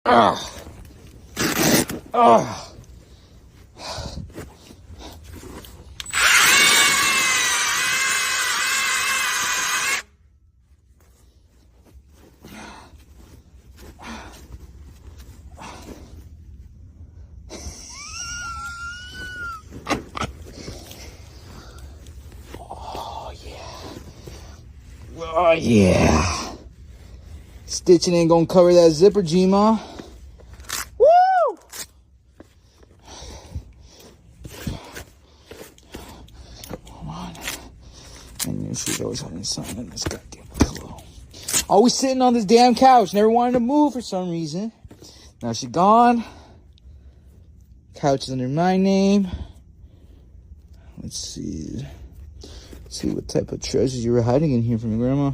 Ugh. Ugh. Oh yeah. Stitching ain't gonna cover that zipper, G-Ma. Woo! Come on. And she's always having something in this goddamn pillow. Always sitting on this damn couch. Never wanted to move for some reason. Now she's gone. Couch is under my name. Let's see. Let's see what type of treasures you were hiding in here from your grandma.